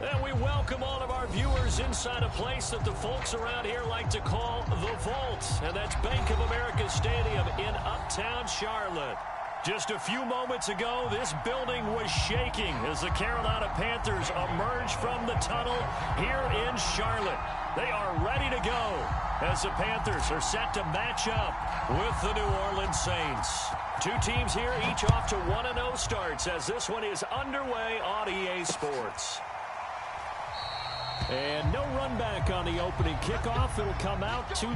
And we welcome all of our viewers inside a place that the folks around here like to call the Vault. And that's Bank of America Stadium in Uptown Charlotte. Just a few moments ago, this building was shaking as the Carolina Panthers emerged from the tunnel here in Charlotte. They are ready to go as the Panthers are set to match up with the New Orleans Saints. Two teams here, each off to 1-0 starts as this one is underway on EA Sports. And no run back on the opening kickoff. It'll come out to...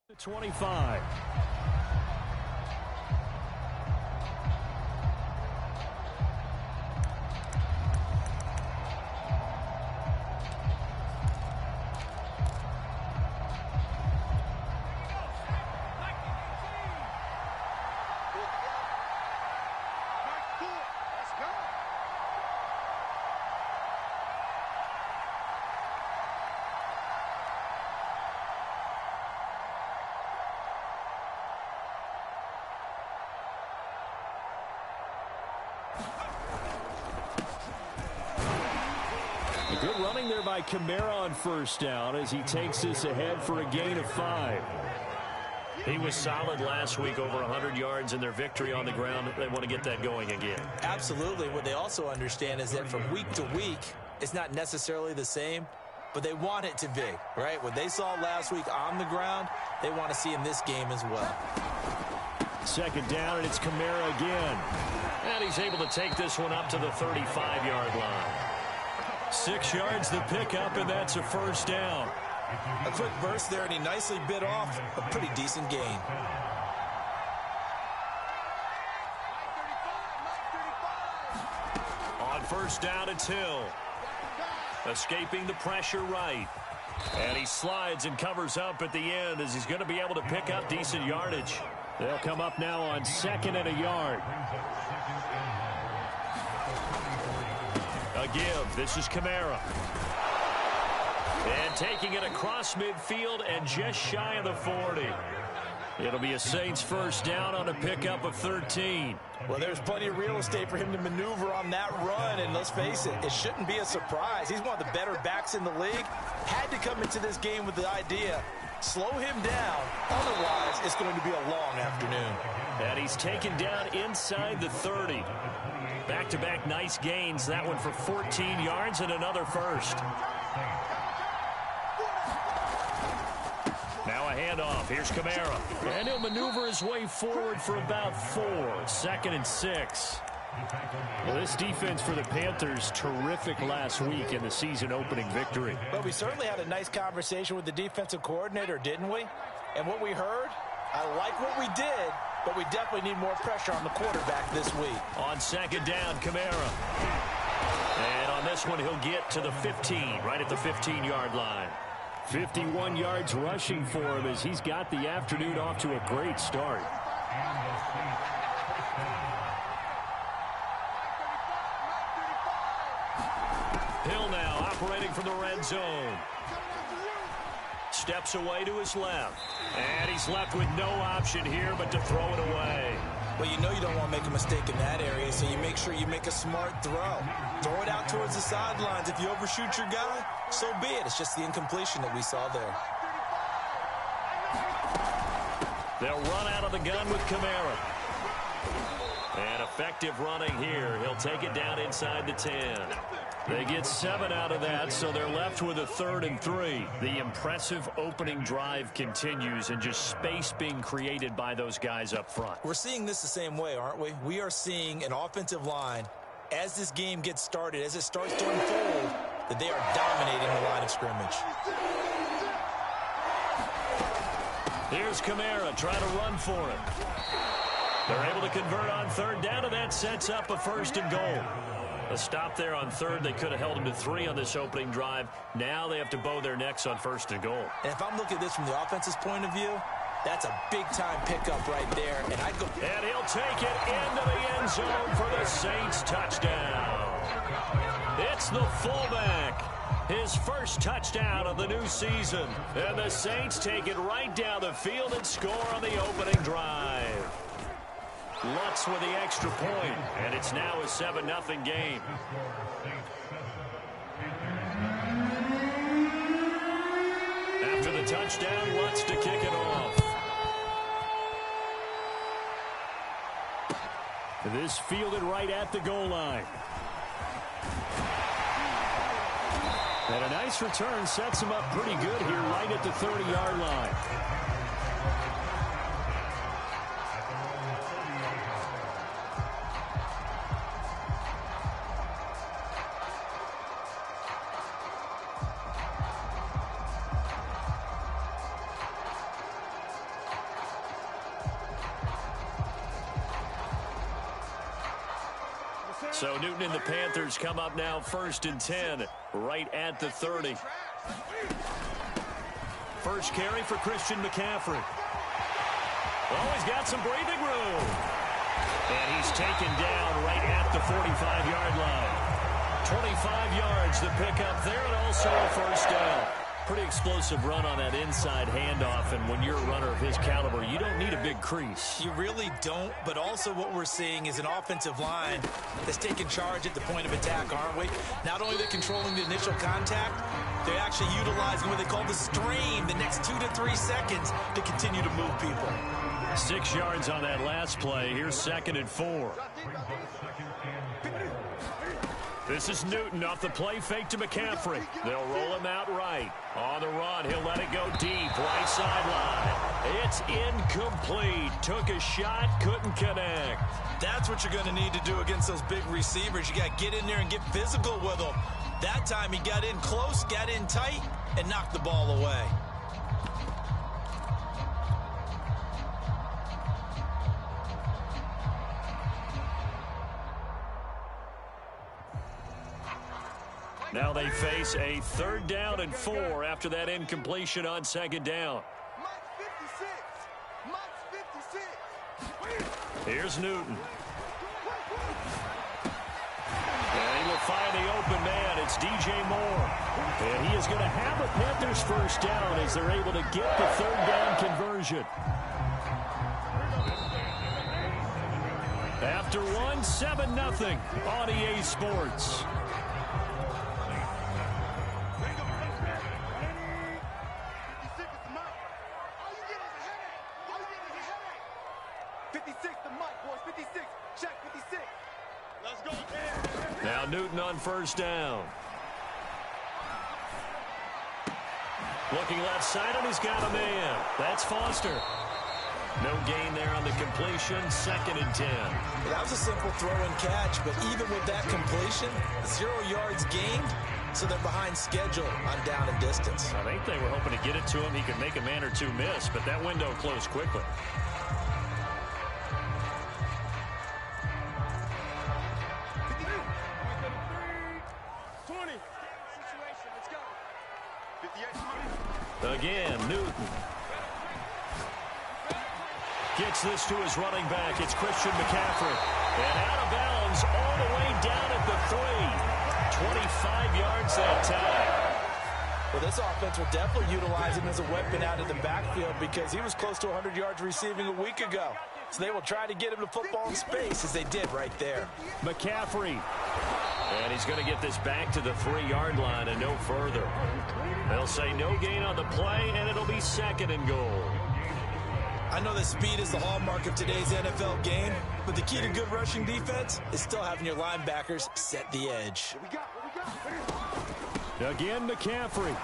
to 25. Good running there by Kamara on first down as he takes this ahead for a gain of 5. He was solid last week, over 100 yards in their victory on the ground. They want to get that going again. Absolutely. What they also understand is that from week to week, it's not necessarily the same, but they want it to be, right? What they saw last week on the ground, they want to see in this game as well. Second down, and it's Kamara again. And he's able to take this one up to the 35-yard line. 6 yards the pickup, and that's a first down. A quick burst there, and he nicely bit off a pretty decent gain. On first down, it's Hill. Escaping the pressure right. And he slides and covers up at the end as he's going to be able to pick up decent yardage. They'll come up now on 2nd and a yard. A give. This is Kamara. And taking it across midfield and just shy of the 40. It'll be a Saints first down on a pickup of 13. Well, there's plenty of real estate for him to maneuver on that run, and let's face it, it shouldn't be a surprise. He's one of the better backs in the league. Had to come into this game with the idea, slow him down, otherwise it's going to be a long afternoon. And he's taken down inside the 30. Back-to-back nice gains, that one for 14 yards and another first. Now a handoff. Here's Kamara. And he'll maneuver his way forward for about 4. 2nd and 6. Well, this defense for the Panthers, terrific last week in the season-opening victory. But we certainly had a nice conversation with the defensive coordinator, didn't we? And what we heard, I like what we did, but we definitely need more pressure on the quarterback this week. On second down, Kamara. And on this one, he'll get to the 15, right at the 15-yard line. 51 yards rushing for him as he's got the afternoon off to a great start. Hill now operating from the red zone. Steps away to his left. And he's left with no option here but to throw it away. Well, you know you don't want to make a mistake in that area, so you make sure you make a smart throw. Throw it out towards the sidelines. If you overshoot your guy, so be it. It's just the incompletion that we saw there. They'll run out of the gun with Kamara. And effective running here. He'll take it down inside the 10. They get 7 out of that, so they're left with a 3rd and 3. The impressive opening drive continues and just space being created by those guys up front. We're seeing this the same way, aren't we? We are seeing an offensive line, as this game gets started, as it starts to unfold, that they are dominating the line of scrimmage. Here's Kamara trying to run for it. They're able to convert on third down, and that sets up a 1st and goal. A stop there on third. They could have held him to 3 on this opening drive. Now they have to bow their necks on 1st and goal. And if I'm looking at this from the offense's point of view, that's a big-time pickup right there. And I'd go. And he'll take it into the end zone for the Saints touchdown. It's the fullback. His first touchdown of the new season. And the Saints take it right down the field and score on the opening drive. Lutz with the extra point, and it's now a 7-0 game. After the touchdown, Lutz to kick it off. This fielded right at the goal line. And a nice return sets him up pretty good here right at the 30-yard line. So Newton and the Panthers come up now 1st and 10, right at the 30. First carry for Christian McCaffrey. Oh, he's got some breathing room. And he's taken down right at the 45-yard line. 25 yards the pickup there, and also a 1st down. Pretty explosive run on that inside handoff, and when you're a runner of his caliber, you don't need a big crease. You really don't, but also what we're seeing is an offensive line that's taking charge at the point of attack, aren't we? Not only are they controlling the initial contact, they're actually utilizing what they call the stream, the next 2 to 3 seconds to continue to move people. 6 yards on that last play. Here's 2nd and 4. This is Newton off the play fake to McCaffrey. They'll roll him out right. On the run, he'll let it go deep. Right sideline. It's incomplete. Took a shot, couldn't connect. That's what you're going to need to do against those big receivers. You got to get in there and get physical with them. That time he got in close, got in tight, and knocked the ball away. Now they face a 3rd down and 4 after that incompletion on 2nd down. Here's Newton. And he will find the open man. It's DJ Moore. And he is going to have a Panthers 1st down as they're able to get the 3rd down conversion. After 7-0 on EA Sports. Now Newton on 1st down. Looking left side, and he's got a man. That's Foster. No gain there on the completion. 2nd and 10. That was a simple throw and catch, but even with that completion, 0 yards gained, so they're behind schedule on down and distance. I think they were hoping to get it to him. He could make a man or two miss, but that window closed quickly. Again, Newton. Gets this to his running back. It's Christian McCaffrey. And out of bounds all the way down at the 3. 25 yards that time. Well, this offense will definitely utilize him as a weapon out of the backfield because he was close to 100 yards receiving a week ago. So they will try to get him to football in space as they did right there. McCaffrey. And he's going to get this back to the 3-yard line and no further. They'll say no gain on the play, and it'll be 2nd and goal. I know that speed is the hallmark of today's NFL game, but the key to good rushing defense is still having your linebackers set the edge. Again, McCaffrey.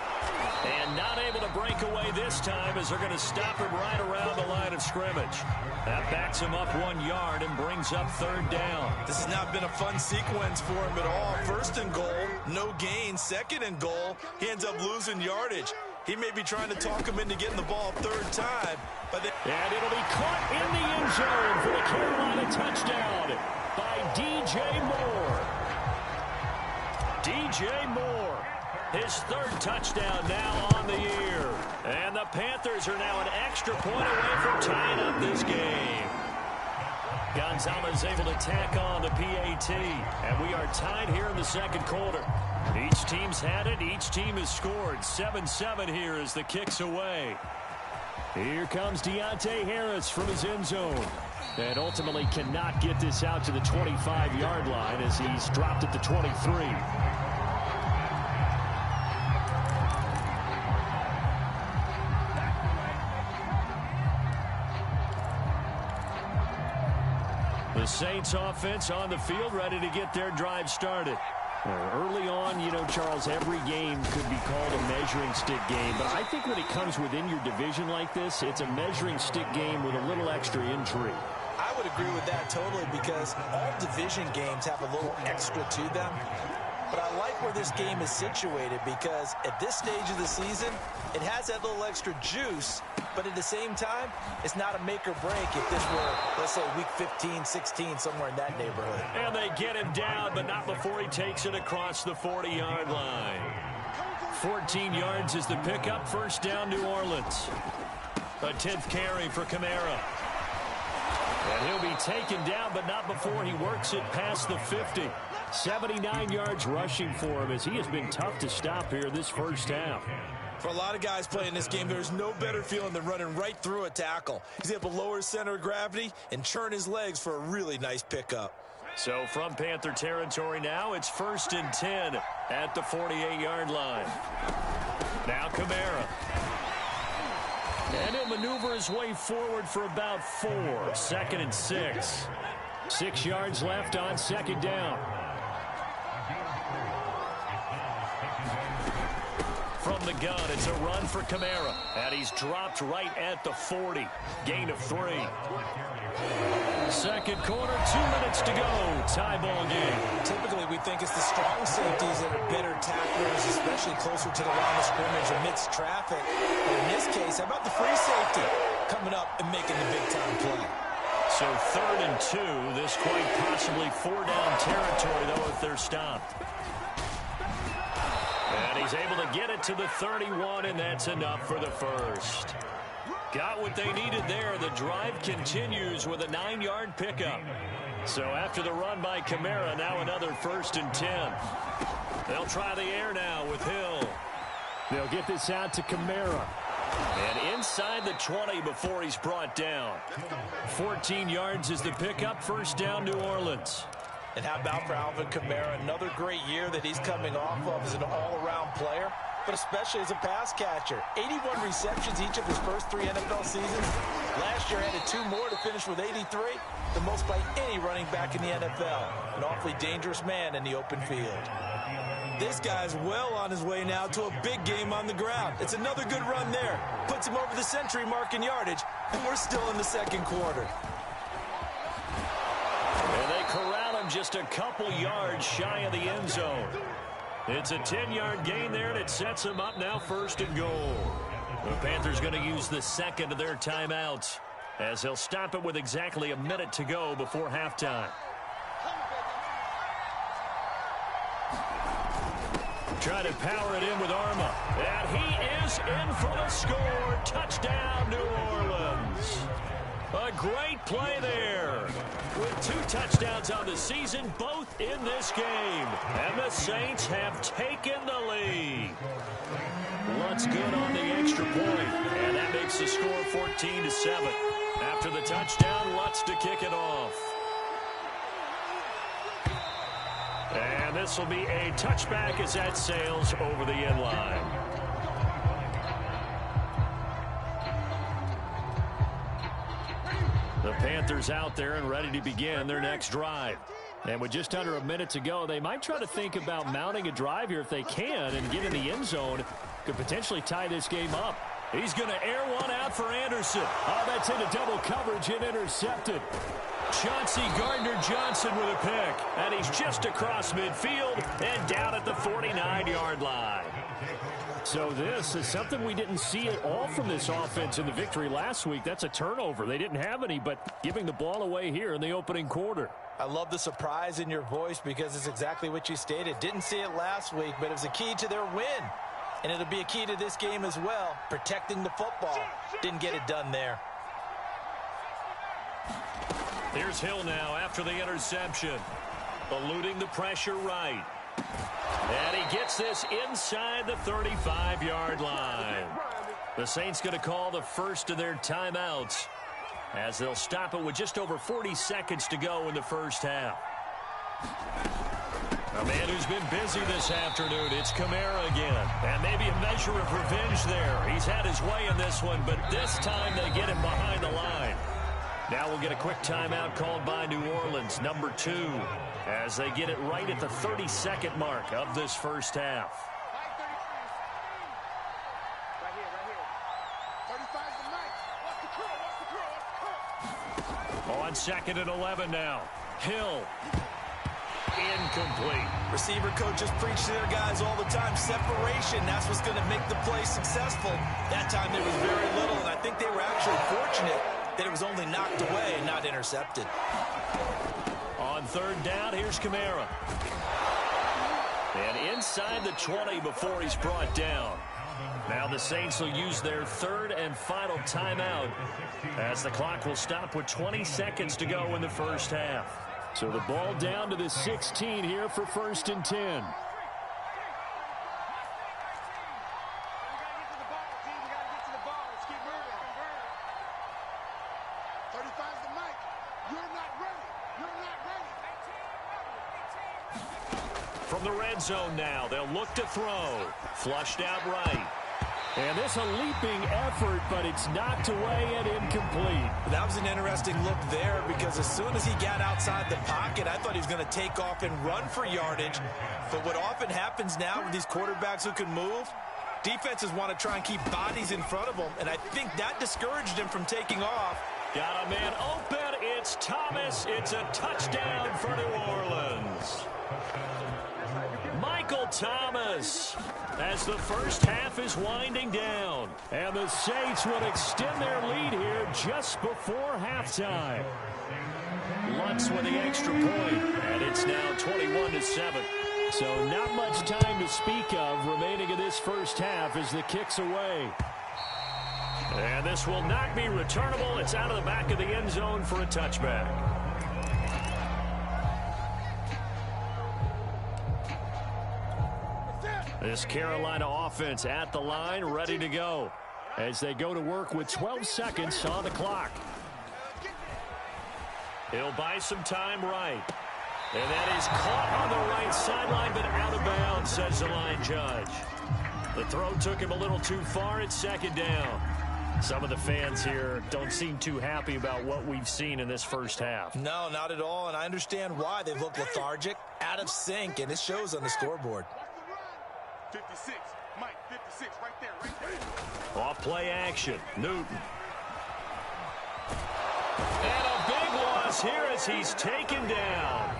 And not able to break away this time as they're going to stop him right around the line of scrimmage. That backs him up 1 yard and brings up 3rd down. This has not been a fun sequence for him at all. 1st and goal, no gain. 2nd and goal, he ends up losing yardage. He may be trying to talk him into getting the ball third time. And it'll be caught in the end zone for the Carolina touchdown by DJ Moore. DJ Moore, his third touchdown now on the year. And the Panthers are now an extra point away from tying up this game. Gonzalez able to tack on the PAT. And we are tied here in the second quarter. Each team's had it. Each team has scored. 7-7 here as the kick's away. Here comes Deontay Harris from his end zone. And ultimately cannot get this out to the 25-yard line as he's dropped at the 23. The Saints offense on the field, ready to get their drive started. Early on, you know, Charles, every game could be called a measuring stick game. But I think when it comes within your division like this, it's a measuring stick game with a little extra intrigue. I would agree with that totally because all division games have a little extra to them. But I like where this game is situated because at this stage of the season, it has that little extra juice. But at the same time, it's not a make or break if this were, let's say, week 15, 16, somewhere in that neighborhood. And they get him down, but not before he takes it across the 40-yard line. 14 yards is the pickup. First down, New Orleans. A 10th carry for Kamara. And he'll be taken down, but not before he works it past the 50. 79 yards rushing for him as he has been tough to stop here this first half. For a lot of guys playing this game, there's no better feeling than running right through a tackle. He's able to lower his center of gravity and churn his legs for a really nice pickup. So from Panther territory now, it's 1st and 10 at the 48-yard line. Now Kamara. And he'll maneuver his way forward for about 4. 2nd and 6. 6 yards left on second down. From the gun, it's a run for Kamara. And he's dropped right at the 40. Gain of 3. Second quarter, 2 minutes to go. Tie ball game. Typically, we think it's the strong safeties that are better tacklers, especially closer to the line of scrimmage amidst traffic. But in this case, how about the free safety coming up and making the big-time play? So 3rd and 2. This quite possibly 4-down territory, though, if they're stopped. And he's able to get it to the 31, and that's enough for the first. Got what they needed there. The drive continues with a 9-yard pickup. So after the run by Kamara, now another 1st and 10. They'll try the air now with Hill. They'll get this out to Kamara. And inside the 20 before he's brought down. 14 yards is the pickup. First down, New Orleans. And how about for Alvin Kamara? Another great year that he's coming off of as an all-around player, but especially as a pass catcher. 81 receptions each of his first 3 NFL seasons. Last year added 2 more to finish with 83, the most by any running back in the NFL. An awfully dangerous man in the open field. This guy's well on his way now to a big game on the ground. It's another good run there. Puts him over the century mark in yardage, and we're still in the second quarter. And they corral him just a couple yards shy of the end zone. It's a 10-yard gain there, and it sets him up now 1st and goal. The Panthers going to use the second of their timeouts as they'll stop it with exactly a minute to go before halftime. Trying to power it in with Arma. And he is in for the score. Touchdown, New Orleans. A great play there. With 2 touchdowns on the season, both in this game. And the Saints have taken the lead. Lutz good on the extra point. And that makes the score 14-7. After the touchdown, Lutz to kick it off. And this will be a touchback as that sails over the end line. The Panthers out there and ready to begin their next drive. And with just under a minute to go, they might try to think about mounting a drive here if they can and get in the end zone. Could potentially tie this game up. He's going to air one out for Anderson. Oh, that's into double coverage and intercepted. Chauncey Gardner-Johnson with a pick. And he's just across midfield and down at the 49-yard line. So this is something we didn't see at all from this offense in the victory last week. That's a turnover. They didn't have any, but giving the ball away here in the opening quarter. I love the surprise in your voice because it's exactly what you stated. Didn't see it last week, but it was a key to their win. And it'll be a key to this game as well, protecting the football. Didn't get it done there. Here's Hill now after the interception. Eluding the pressure right. And he gets this inside the 35-yard line. The Saints going to call the first of their timeouts as they'll stop it with just over 40 seconds to go in the first half. A man who's been busy this afternoon, it's Kamara again. And maybe a measure of revenge there. He's had his way in this one, but this time they get him behind the line. Now we'll get a quick timeout called by New Orleans, number 2, as they get it right at the 32nd mark of this first half. On 2nd and 11 now. Hill. Incomplete. Receiver coaches preach to their guys all the time. Separation, that's what's going to make the play successful. That time there was very little, and I think they were actually fortunate that it was only knocked away and not intercepted. On 3rd down, here's Kamara. And inside the 20 before he's brought down. Now the Saints will use their 3rd and final timeout as the clock will stop with 20 seconds to go in the first half. So the ball down to the 16 here for 1st and 10. From the red zone now, they'll look to throw. Flushed out right. And this a leaping effort, but it's knocked away and incomplete. That was an interesting look there because as soon as he got outside the pocket, I thought he was going to take off and run for yardage. But what often happens now with these quarterbacks who can move, defenses want to try and keep bodies in front of them, and I think that discouraged him from taking off. Got a man open. It's Thomas. It's a touchdown for New Orleans. Michael Thomas as the first half is winding down. And the Saints will extend their lead here just before halftime. Lutz with the extra point, and it's now 21-7. So not much time to speak of remaining in this first half as the kick's away. And this will not be returnable. It's out of the back of the end zone for a touchback. This Carolina offense at the line, ready to go as they go to work with 12 seconds on the clock. He'll buy some time right. And that is caught on the right sideline, but out of bounds, says the line judge. The throw took him a little too far. It's 2nd down. Some of the fans here don't seem too happy about what we've seen in this first half. No, not at all, and I understand why. They look lethargic, out of sync, and it shows on the scoreboard. 56, Mike, 56, right there. Off play action, Newton. And a big loss here as he's taken down.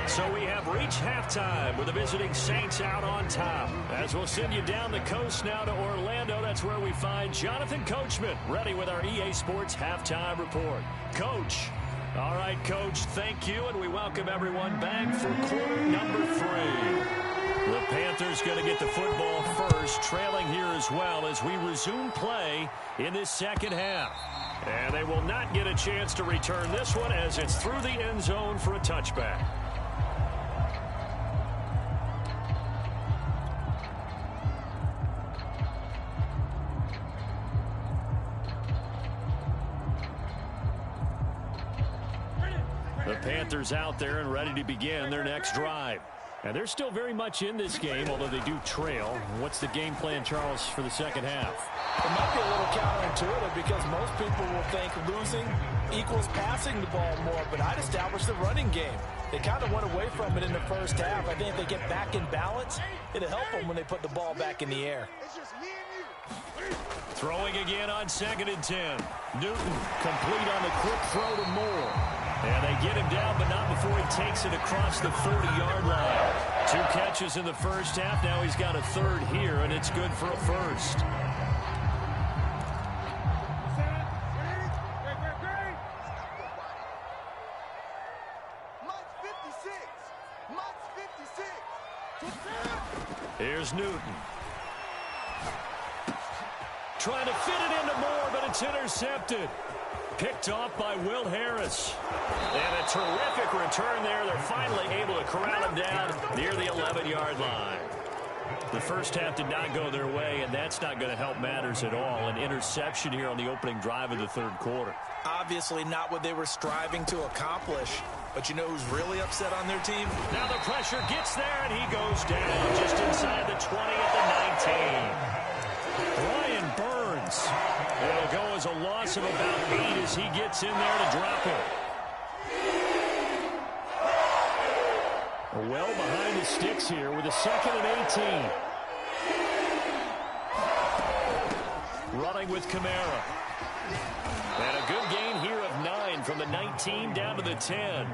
So we have reached halftime with the visiting Saints out on top. As we'll send you down the coast now to Orlando, that's where we find Jonathan Coachman ready with our EA Sports halftime report. Coach. All right, Coach, thank you, and we welcome everyone back for quarter number 3. The Panthers going to get the football first, trailing here as well as we resume play in this second half. And they will not get a chance to return this one as it's through the end zone for a touchback. The Panthers out there and ready to begin their next drive. And they're still very much in this game, although they do trail. What's the game plan, Charles, for the second half? It might be a little counterintuitive because most people will think losing equals passing the ball more, but I'd establish the running game. They kind of went away from it in the first half. I think if they get back in balance, it'll help them when they put the ball back in the air. Throwing again on 2nd and 10. Newton complete on the quick throw to Moore. And they get him down, but not before he takes it across the 40-yard line. 2 catches in the first half. Now he's got a third here, and it's good for a first. Here's Newton. Trying to fit it into Moore, but it's intercepted. Picked off by Will Harris. And a terrific return there. They're finally able to corral him down near the 11-yard line. The first half did not go their way, and that's not going to help matters at all. An interception here on the opening drive of the third quarter. Obviously not what they were striving to accomplish. But you know who's really upset on their team? Now the pressure gets there, and he goes down just inside the 20 at the 19. Brian Burns. It'll go as a loss of about 8 as he gets in there to drop it. Well behind the sticks here with a 2nd and 18. Running with Kamara. And a good gain here of 9 from the 19 down to the 10.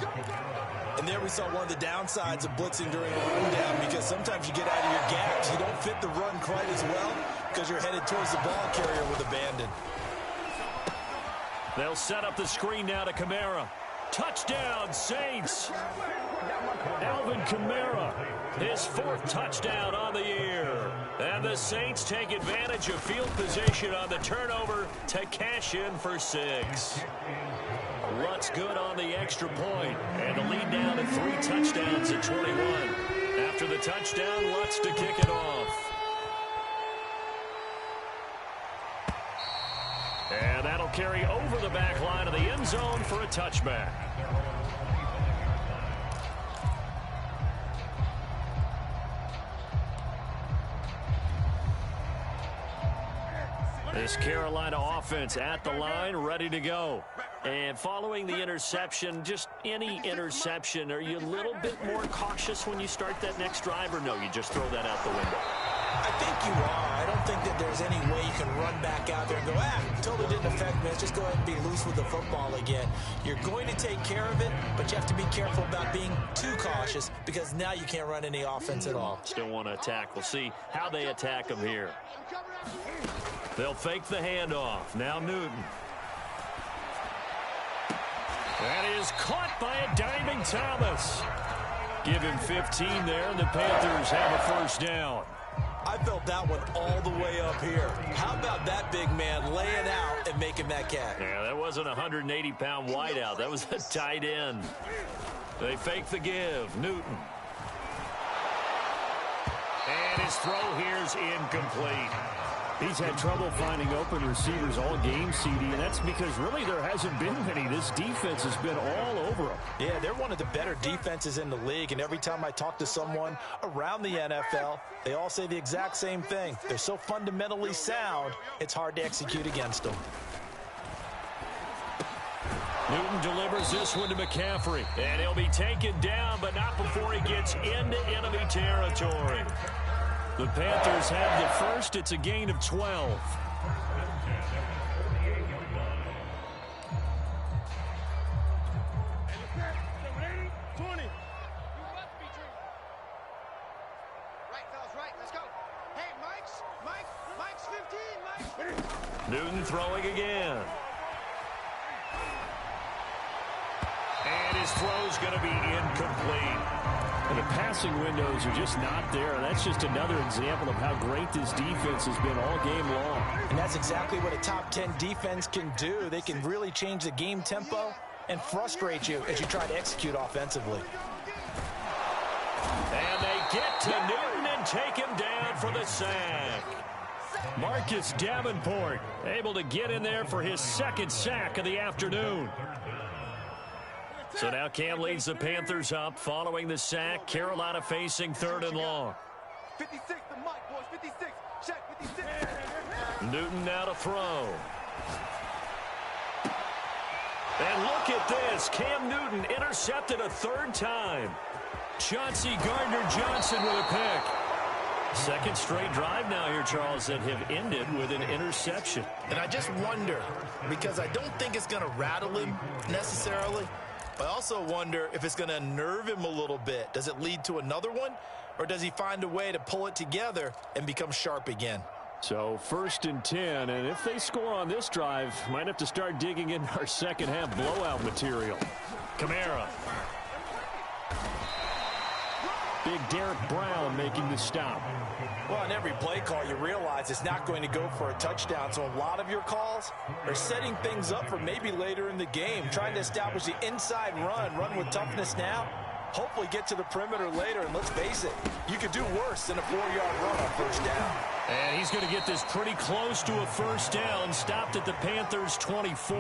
And there we saw one of the downsides of blitzing during a rundown, because sometimes you get out of your gaps. You don't fit the run quite as well because you're headed towards the ball carrier with abandon. They'll set up the screen now to Kamara. Touchdown, Saints. Alvin Kamara, his 4th touchdown on the year. And the Saints take advantage of field position on the turnover to cash in for 6. Lutz good on the extra point, and the lead down to 3 touchdowns at 21. After the touchdown, Lutz to kick it off. And that'll carry over the back line of the end zone for a touchback. This Carolina offense at the line, ready to go. And following the interception, just any interception, are you a little bit more cautious when you start that next drive, or no, you just throw that out the window? I think you are. I don't think that there's any way you can run back out there and go, totally didn't affect me. Let's just go ahead and be loose with the football again. You're going to take care of it, but you have to be careful about being too cautious, because now you can't run any offense at all. Still want to attack. We'll see how they attack them here. They'll fake the handoff. Now Newton. That is caught by a diving Thomas. Give him 15 there, and the Panthers have a first down. I felt that one all the way up here. How about that big man laying out and making that catch? Yeah, that wasn't a 180-pound wideout. That was a tight end. They fake the give. Newton. And his throw here's incomplete. He's had trouble finding open receivers all game, CD, and that's because really there hasn't been many. This defense has been all over them. Yeah, they're one of the better defenses in the league, and every time I talk to someone around the NFL, they all say the exact same thing. They're so fundamentally sound, it's hard to execute against them. Newton delivers this one to McCaffrey, and he'll be taken down, but not before he gets into enemy territory. The Panthers have the first. It's a gain of 12. Newton throwing again. And his throw's going to be incomplete. And the passing windows are just not there. And that's just another example of how great this defense has been all game long. And that's exactly what a top 10 defense can do. They can really change the game tempo and frustrate you as you try to execute offensively. And they get to Newton and take him down for the sack. Marcus Davenport able to get in there for his 2nd sack of the afternoon. So now Cam leads the Panthers up following the sack. Carolina facing 3rd and long. 56, the mic, boys. 56. Check, 56. Newton now to throw. And look at this. Cam Newton intercepted a 3rd time. Chauncey Gardner-Johnson with a pick. 2nd straight drive now here, Charles, that have ended with an interception. And I just wonder, because I don't think it's going to rattle him necessarily, I also wonder if it's going to unnerve him a little bit. Does it lead to another one, or does he find a way to pull it together and become sharp again? So 1st and 10, and if they score on this drive, might have to start digging in our second half blowout material. Kamara. Big Derek Brown making the stop. Well, on every play call, you realize it's not going to go for a touchdown. So a lot of your calls are setting things up for maybe later in the game, trying to establish the inside run with toughness now, hopefully get to the perimeter later. And let's face it, you could do worse than a 4-yard run on 1st down. And he's going to get this pretty close to a 1st down, stopped at the Panthers' 24.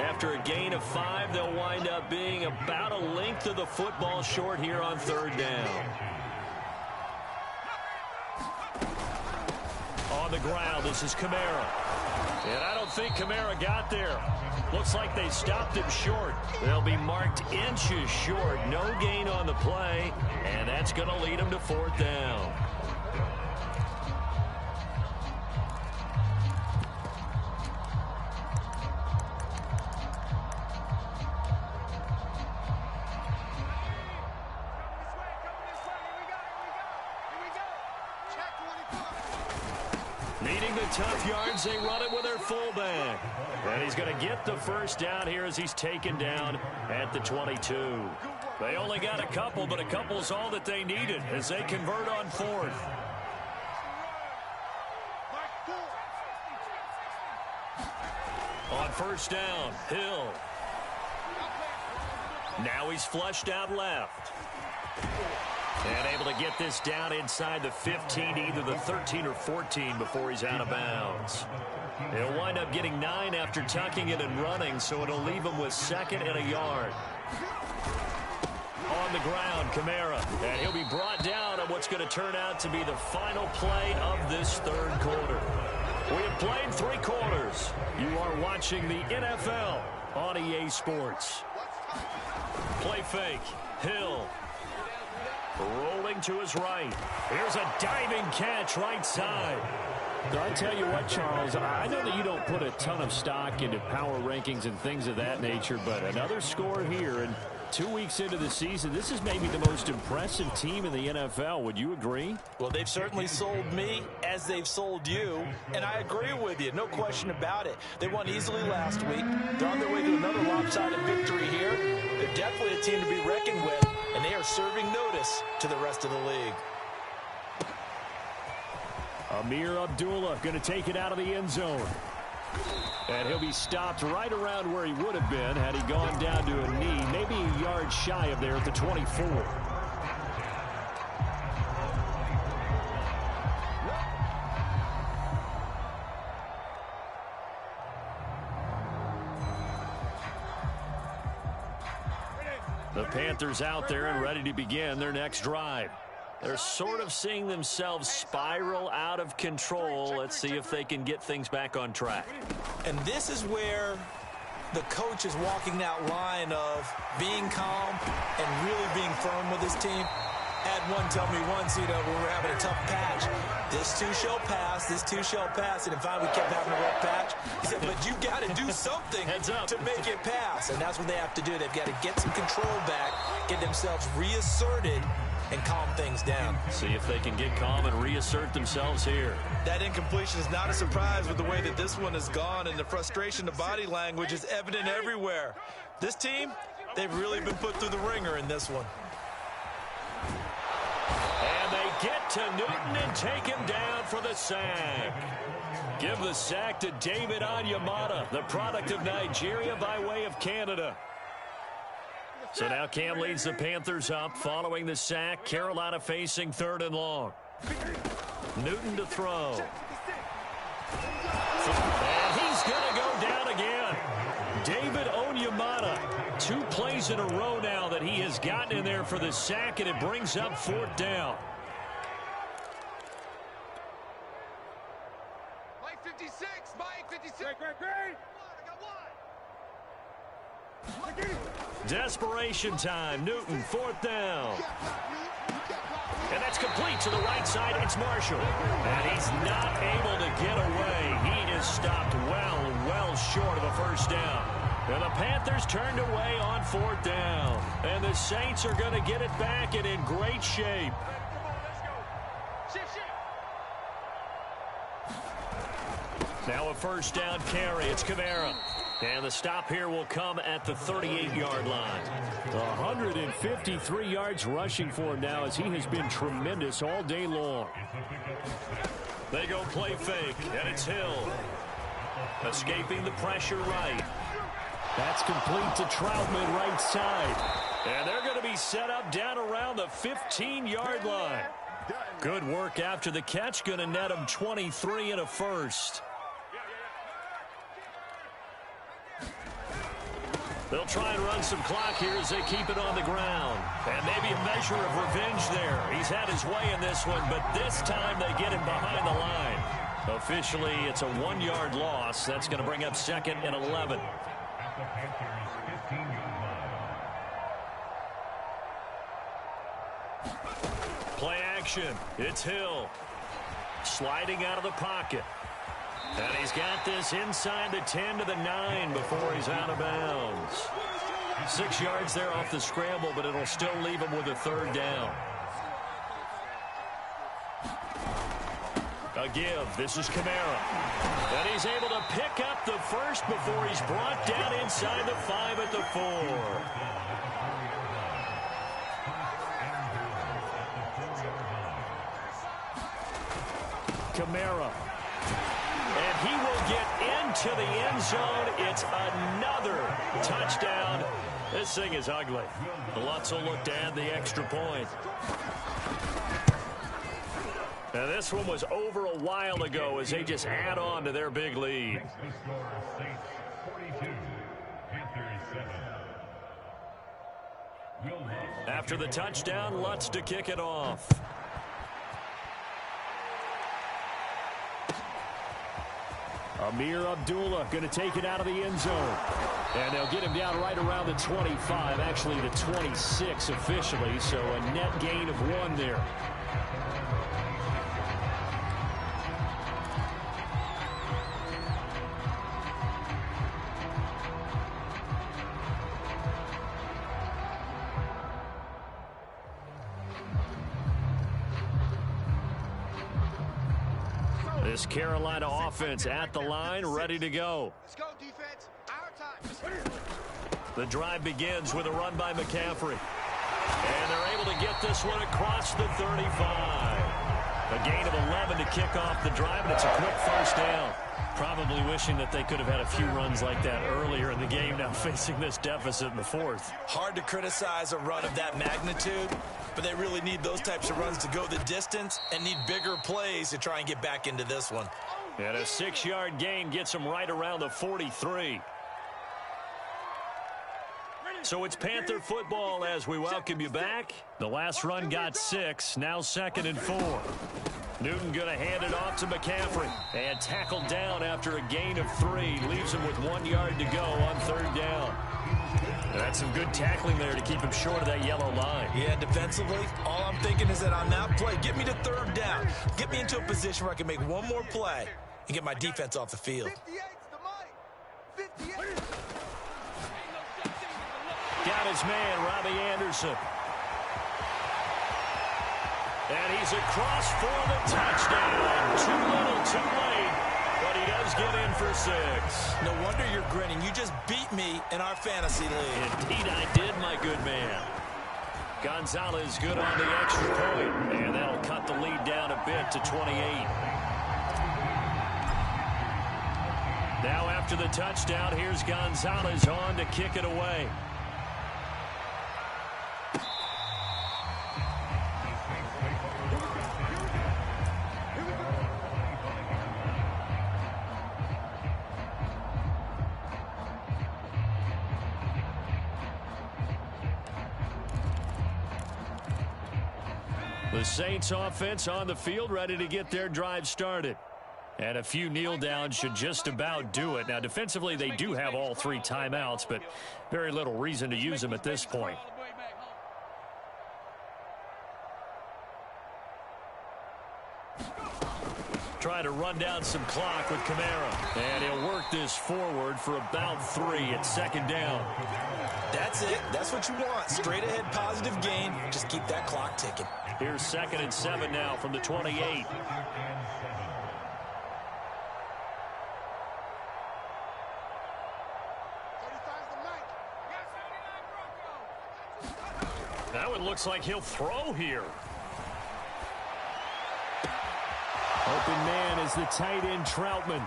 After a gain of 5, they'll wind up being about a length of the football short here on 3rd down. On the ground, this is Kamara. And I don't think Kamara got there. Looks like they stopped him short. They'll be marked inches short. No gain on the play, and that's going to lead him to 4th down. Needing the tough yards, they run it with their fullback. And he's going to get the 1st down here as he's taken down at the 22. They only got a couple, but a couple's all that they needed as they convert on 4th. On 1st down, Hill. Now he's flushed out left. And able to get this down inside the 15, either the 13 or 14 before he's out of bounds. He'll wind up getting 9 after tucking it and running, so it'll leave him with 2nd and a yard. On the ground, Kamara. And he'll be brought down on what's going to turn out to be the final play of this 3rd quarter. We have played 3 quarters. You are watching the NFL on EA Sports. Play fake. Hill. Rolling to his right. Here's a diving catch right side. I tell you what, Charles, I know that you don't put a ton of stock into power rankings and things of that nature, but another score here, and 2 weeks into the season, this is maybe the most impressive team in the NFL. Would you agree? Well, they've certainly sold me as they've sold you, and I agree with you. No question about it. They won easily last week. They're on their way to another lopsided victory here. They're definitely a team to be reckoned with, and they are serving notice to the rest of the league. Amir Abdullah going to take it out of the end zone. And he'll be stopped right around where he would have been had he gone down to a knee, maybe a yard shy of there at the 24. The Panthers out there and ready to begin their next drive. They're sort of seeing themselves spiral out of control. Let's see if they can get things back on track. And this is where the coach is walking that line of being calm and really being firm with his team. Had one tell me once, when we were having a tough patch, this too shall pass, this too shall pass. And in fact, we kept having a rough patch. He said, but you got to do something to make it pass. And that's what they have to do. They've got to get some control back, get themselves reasserted, and calm things down. See if they can get calm and reassert themselves here. That incompletion is not a surprise with the way that this one has gone, and the frustration, the body language is evident everywhere. This team, they've really been put through the ringer in this one. And they get to Newton and take him down for the sack. Give the sack to David Onyemata, the product of Nigeria by way of Canada. So now Cam leads the Panthers up following the sack. Carolina facing 3rd and long. Newton to throw. And he's going to go down again. David Onyemata. 2 plays in a row now that he has gotten in there for the sack, and it brings up 4th down. Mike 56, Mike 56. Great. Desperation time. Newton, 4th down. And that's complete to the right side. It's Marshall. And he's not able to get away. He is stopped well short of a 1st down. And the Panthers turned away on fourth down. And the Saints are going to get it back and in great shape. Now a first down carry. It's Kamara. And the stop here will come at the 38-yard line. 153 yards rushing for him now as he has been tremendous all day long. They go play fake, and it's Hill. Escaping the pressure right. That's complete to Troutman right side. And they're going to be set up down around the 15-yard line. Good work after the catch. Going to net them 23 and a first. They'll try and run some clock here as they keep it on the ground. And maybe a measure of revenge there. He's had his way in this one, but this time they get him behind the line. Officially, it's a 1-yard loss. That's going to bring up 2nd and 11. Play action. It's Hill. Sliding out of the pocket. And he's got this inside the 10 to the 9 before he's out of bounds. 6 yards there off the scramble, but it'll still leave him with a third down. A give. This is Kamara. And he's able to pick up the first before he's brought down inside the 5 at the 4. Kamara. And he will get into the end zone. It's another touchdown. This thing is ugly. The Lutz will look to add the extra point. Now this one was over a while ago as they just add on to their big lead. After the touchdown, Lutz to kick it off. Amir Abdullah going to take it out of the end zone. And they'll get him down right around the 25, actually the 26 officially, so a net gain of 1 there. This Carolina offense at the line, ready to go. Let's go, defense. Our time. The drive begins with a run by McCaffrey. And they're able to get this one across the 35. A gain of 11 to kick off the drive, and it's a quick first down. Probably wishing that they could have had a few runs like that earlier in the game, now facing this deficit in the 4th. Hard to criticize a run of that magnitude, but they really need those types of runs to go the distance and need bigger plays to try and get back into this one. And a 6-yard gain gets them right around the 43. So it's Panther football as we welcome you back. The last run got 6, now 2nd and 4. Newton going to hand it off to McCaffrey. And tackled down after a gain of 3. Leaves him with 1 yard to go on 3rd down. That's some good tackling there to keep him short of that yellow line. Yeah, defensively, all I'm thinking is that on that play, get me to 3rd down. Get me into a position where I can make one more play and get my defense off the field. 58's the mic. 58. Got his man, Robbie Anderson. And he's across for the touchdown. Too little, too late, but he does get in for 6. No wonder you're grinning. You just beat me in our fantasy league. Indeed I did, my good man. Gonzalez good on the extra point, and that'll cut the lead down a bit to 28. Now after the touchdown, here's Gonzalez on to kick it away. The Saints offense on the field ready to get their drive started. And a few kneel downs should just about do it. Now defensively they do have all 3 timeouts, but very little reason to use them at this point. Trying to run down some clock with Kamara. And he'll work this forward for about 3 at second down. That's it. That's what you want. Straight ahead positive gain. Just keep that clock ticking. Here's 2nd and 7 now from the 28. That one looks like he'll throw here. Open man is the tight end Troutman.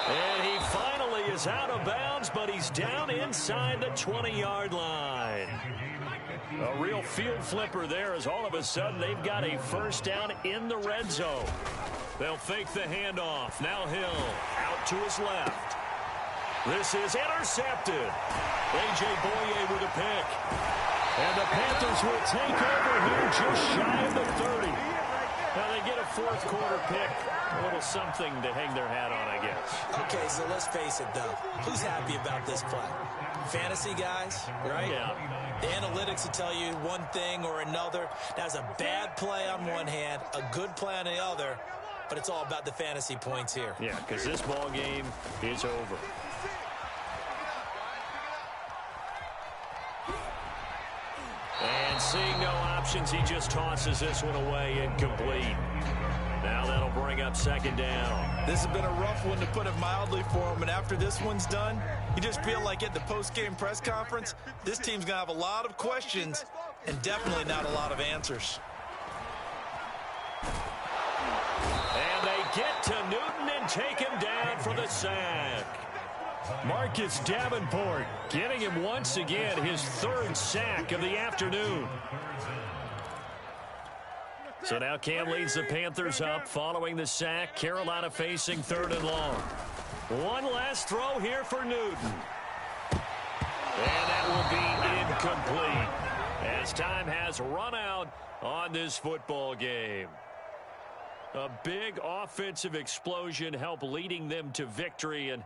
And he finally is out of bounds, but he's down inside the 20-yard line. A real field flipper there as all of a sudden they've got a first down in the red zone. They'll fake the handoff. Now Hill out to his left. This is intercepted. A.J. Boye with a pick. And the Panthers will take over here just shy of the 30. Now they get a fourth quarter pick. A little something to hang their hat on, I guess. Okay, so let's face it, though. Who's happy about this play? Fantasy guys, right? Yeah. The analytics will tell you one thing or another. That's a bad play on one hand, a good play on the other, but it's all about the fantasy points here. Yeah, because this ball game is over. And seeing no options, he just tosses this one away incomplete. Now that'll bring up second down. This has been a rough one, to put it mildly, for him. And after this one's done, you just feel like at the post-game press conference, this team's going to have a lot of questions and definitely not a lot of answers. And they get to Newton and take him down for the sack. Marcus Davenport getting him once again his 3rd sack of the afternoon. So now Cam leads the Panthers up following the sack. Carolina facing 3rd and long. One last throw here for Newton. And that will be incomplete as time has run out on this football game. A big offensive explosion helped leading them to victory. And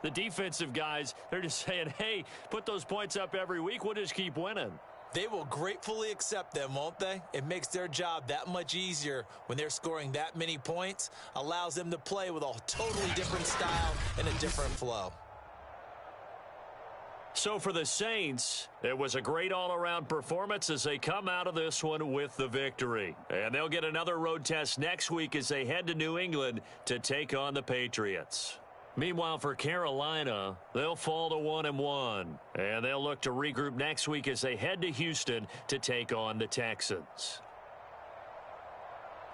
the defensive guys, they're just saying, hey, put those points up every week. We'll just keep winning. They will gratefully accept them, won't they? It makes their job that much easier when they're scoring that many points. Allows them to play with a totally different style and a different flow. So for the Saints, it was a great all-around performance as they come out of this one with the victory. And they'll get another road test next week as they head to New England to take on the Patriots. Meanwhile, for Carolina, they'll fall to 1-1. And they'll look to regroup next week as they head to Houston to take on the Texans.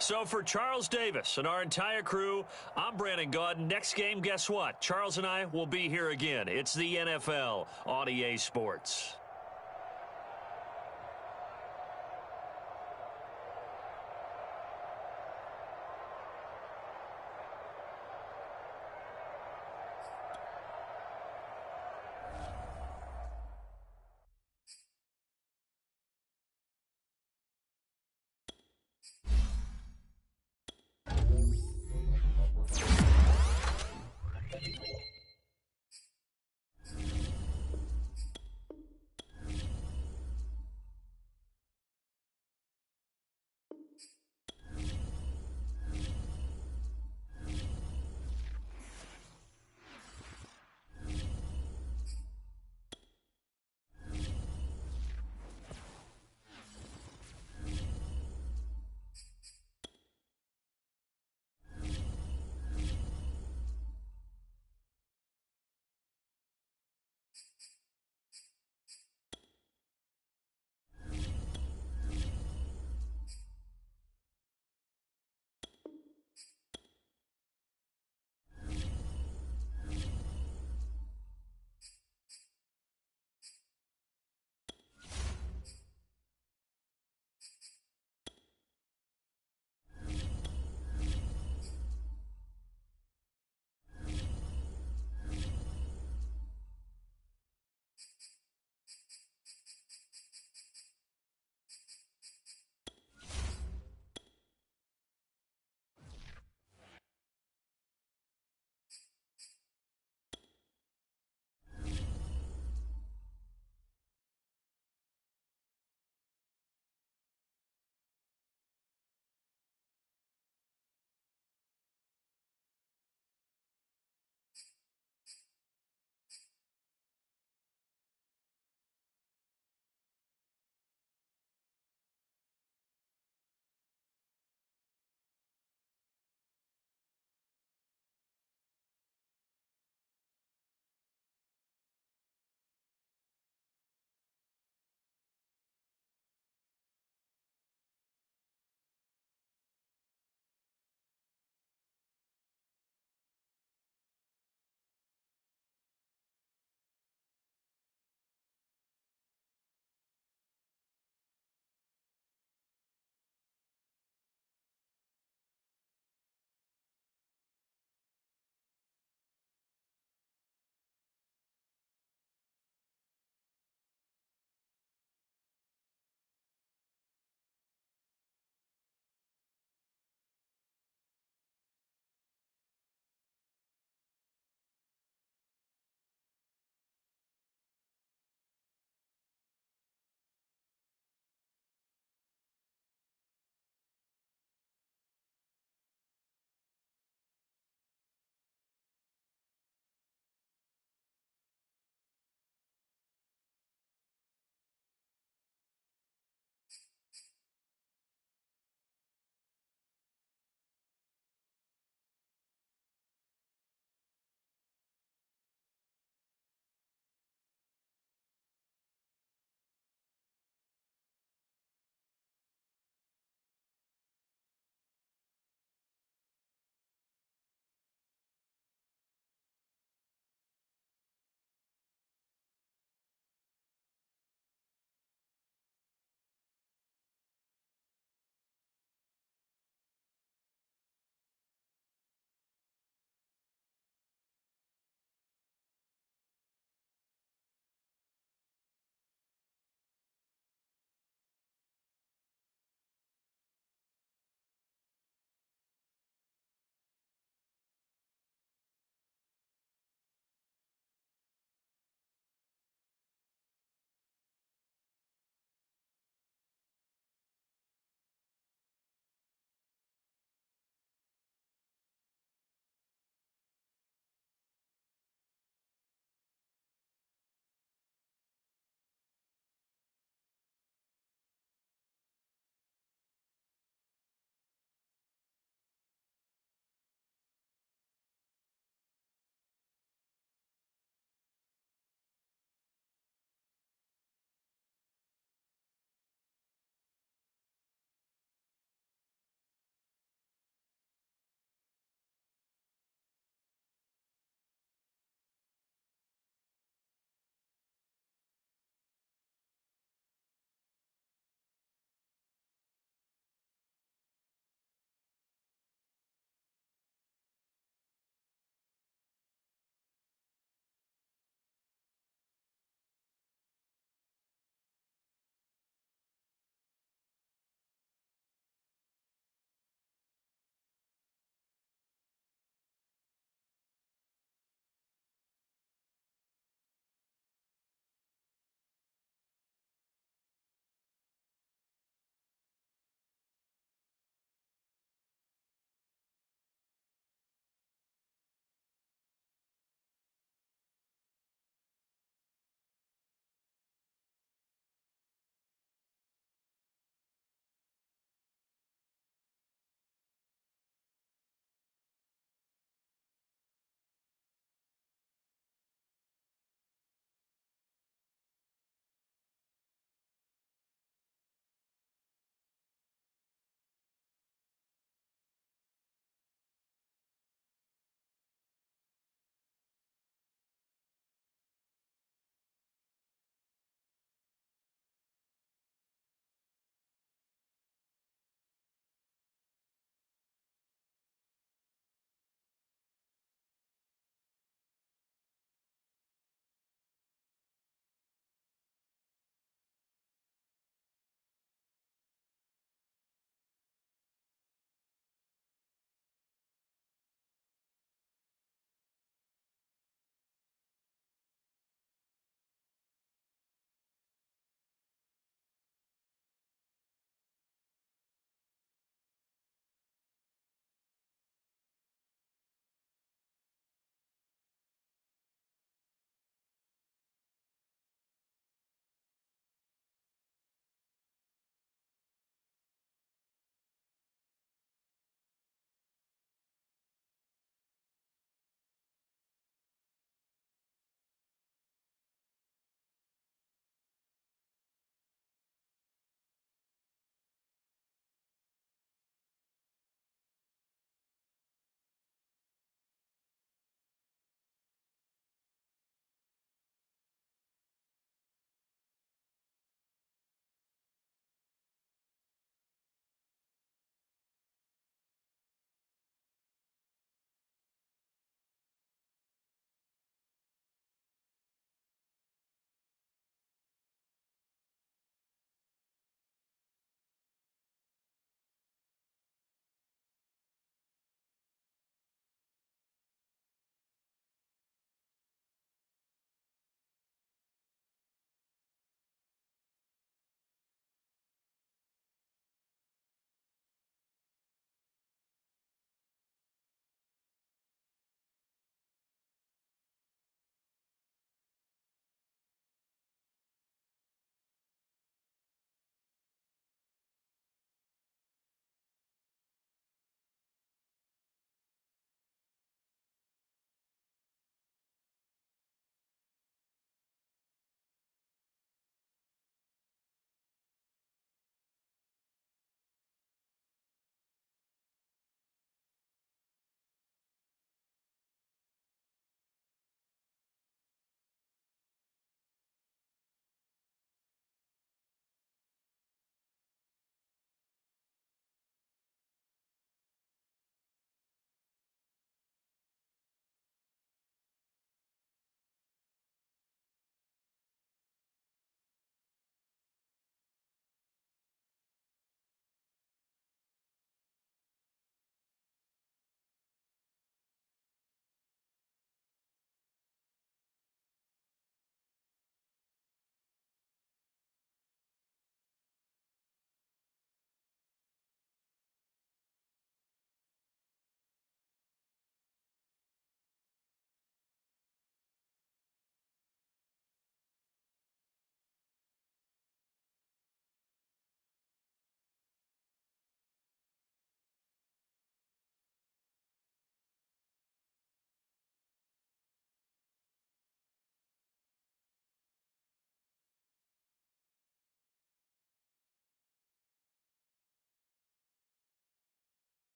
So for Charles Davis and our entire crew, I'm Brandon Gaudin. Next game, guess what? Charles and I will be here again. It's the NFL on EA Sports.